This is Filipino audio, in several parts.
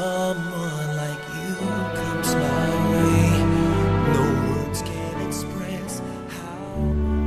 someone like you comes my way, no words can express how.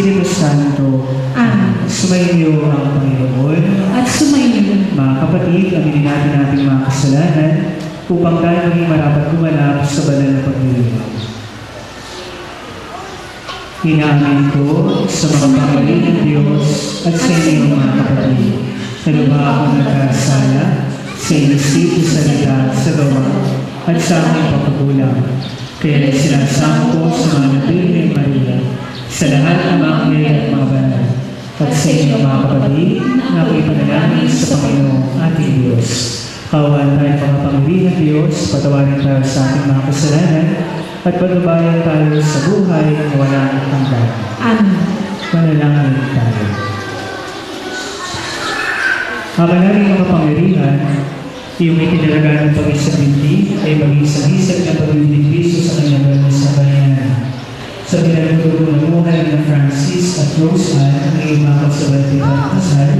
Espiritu Santo. Amen. Sumainyo ang Panginoon. At sumainyo. Mga kapatid, aminin natin ating mga kasalanan upang tayo maging marapat gumanap sa banal na paglilingap. Inaamin ko sa mga pangalan ng Diyos at sa inyo mga kapatid na lubha ako nagkasala sa inisip, sa salita, sa gawa at sa aking pagkakulang. Kaya sinasama ko sa mga Birheng Maria, sa lahat ng mga anghel at mga banal, at sa inyo mga kapatid na ako'y panalangin sa Panginoong ating Diyos. Kaawaan tayo mga pamilya ng Diyos, patawarin tayo sa ating mga kasalanan, at pagbabayan tayo sa buhay na walang hanggan. Amen. Manalangin tayo. Ama namin mga pangyarihan, iyong itinalaga ng pag-isabindi ay mag-isang-isag na pag-ibigbiso sa kanyang banal sa bayanan. Sa pinagdudugo ng buhay ng Francis at Rose Ann, ang iyong mga kasabantin at kasal,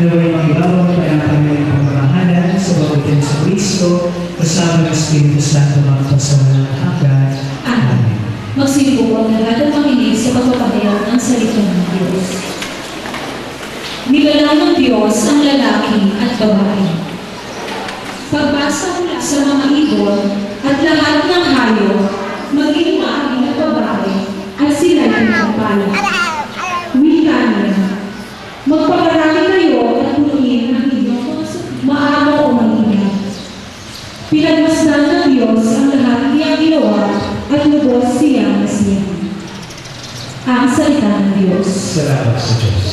naway mag-ibawang panapangay ng pamamahalan sa bawitin sa Kristo, kasama ng Espiritu Santo mga pasawalang hanggan. Amen. Magsipo ang lahat ng makinig sa pagpapahayag ng salita ng Diyos. Nilalang ng Diyos ang lalaki at babae. Pagbasa mula sa mga ibon at lahat ng hayop, maging maagi na babae at sila ng kapala. Wika niya, magpaparami kayo at punuin ang inyong maamo o mag-ingat. Pinagmasdan ng Diyos ang lahat niyang ginawa at lubos siyang nasiyahan. Ang salita ng Diyos. Salamat sa Diyos.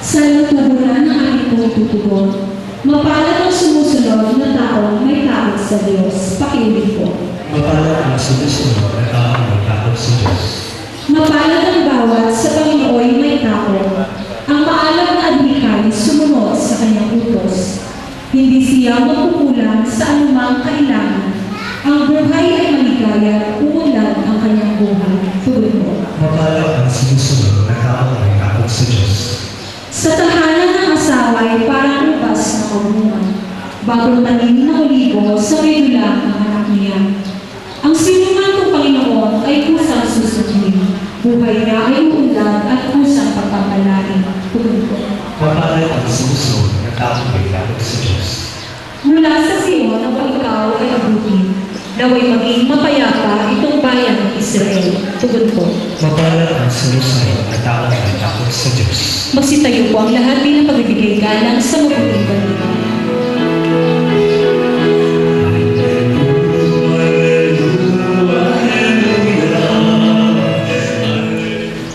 Sa natugunan ng ating pagtutugon, mapalad ang sumusunod na taong may takot sa Diyos. Pakiulit po. Mapalad ang sumusunod na taong may takot sa Diyos. Mapalad ang bawat sa Panginoon may takot. Ang maalam na adhikay sumunod sa kanyang utos. Hindi siya magkukulang sa anumang kailangan. Ang buhay ay maligaya at umunlad ang kanyang buhay. Tuloy po. Mapalad ang sumusunod na taong may takot sa Diyos. Sa tahanan ng asawa ay parang ubas na kabungan. Bagong tanim na olibo sa may dulang ng anak niya. Ang sinuman ng Panginoon ay kusang susundin. Buhay niya ay uunlad at kusang pagpapalain. Tuloy po. Mapalad ang sumusunod na taong may takot sa Diyos. Mula sa Sion ang ikaw ay abutin. Naway maging mapayapa itong bayan ng Israel. Tugon po. Mapalad ang sumusunod na taong may takot sa Diyos. Magsitayo po ang lahat bilang pagbibigay galang sa mabuting balita.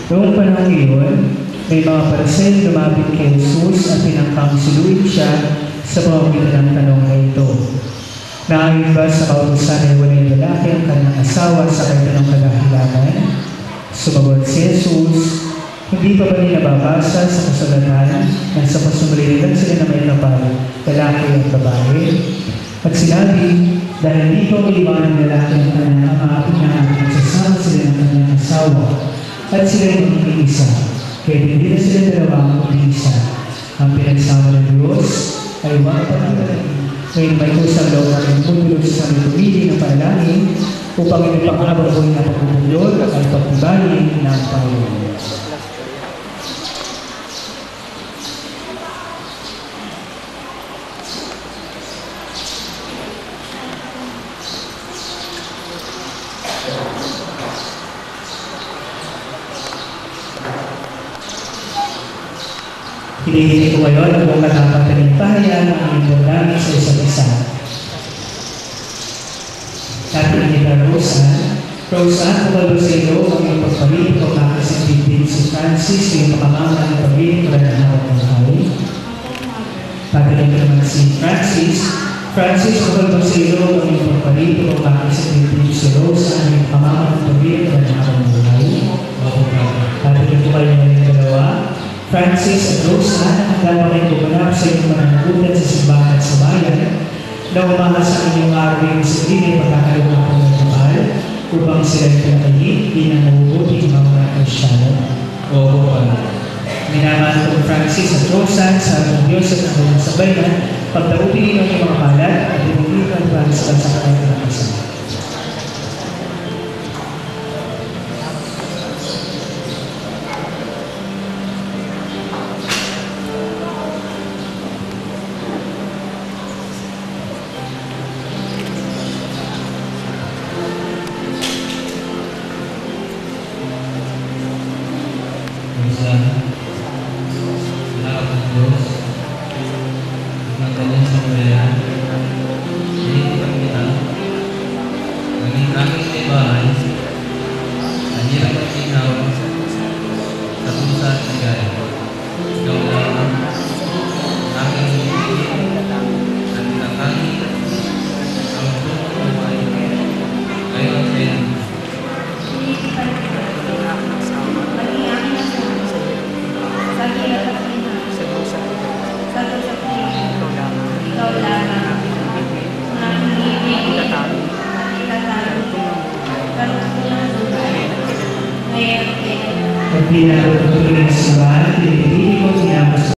Noong panahon iyon, may mga Pariseo lumapit kay Jesus at pinangkangsiluin siya sa pamamagitan ng tanong na ito. Naayon ba sa kautusan ay walay lalaki ang kanyang asawa sa kanyang kadahilanan? Sumagot si Jesus, hindi pa ba nila nababasa sa kasulatan na sa pasumalitan sila na may kapal, lalaki at babae? At sinabi, dahil dito ang iliwanag ng lalaki ang kanyang ama at nagsasama sila ng kanyang asawa at sila ay magiging isa, kaya hindi na sila dalawang magiging isa. Ang pinagsama ng Diyos ay huwag pagkakalit. Ngayon may kusang loob ng putulog sa aming tumili ng panalangin upang ipangabot ko na pagpupulog at pagtibayin ng Panginoon. Hinihingi ko ngayon ang buong katapatan ng inyong namin sa isa't isa. Ating hinita Rose Ann, kapag sa iyo, ang iyong pagpamili ko makasipipin si Francis sa iyong pakamama ng pamili ko na hawak ng hari. Pagdating naman si Francis, kapag sa iyo, ang iyong pagpamili ko makasipipin si Rose Ann, ang iyong pakamama ng pamili ko na hawak ng hari. Pagdating ko kayo ng dalawa, Francis at Rose Ann, hanggang makinig kumanap sa inyong mananagutan sa simbahan at sa bayan na umahas ang inyong araw sa din ay pagkakaroon ng pagmamahal upang sila ay pinakayin bilang mabubuting mga Kristyano. Oo, minamahal ko Francis at Rose Ann sa ating Diyos at ang sa bayan, pagdaupin ninyo ang mga kalat at inulitan para sa kansakalan ng kasama. Anak ng Diyos, ng kanyang sambayan, hinitipan kita, naging aming may bahay, ang hirap at ikaw, sa pusa at ligaya. Ikaw lang, aking hinihigit, at nakangit, ang buhay, ngayon at ngayon. Pag pinatutuloy ng siwan, pinipili ko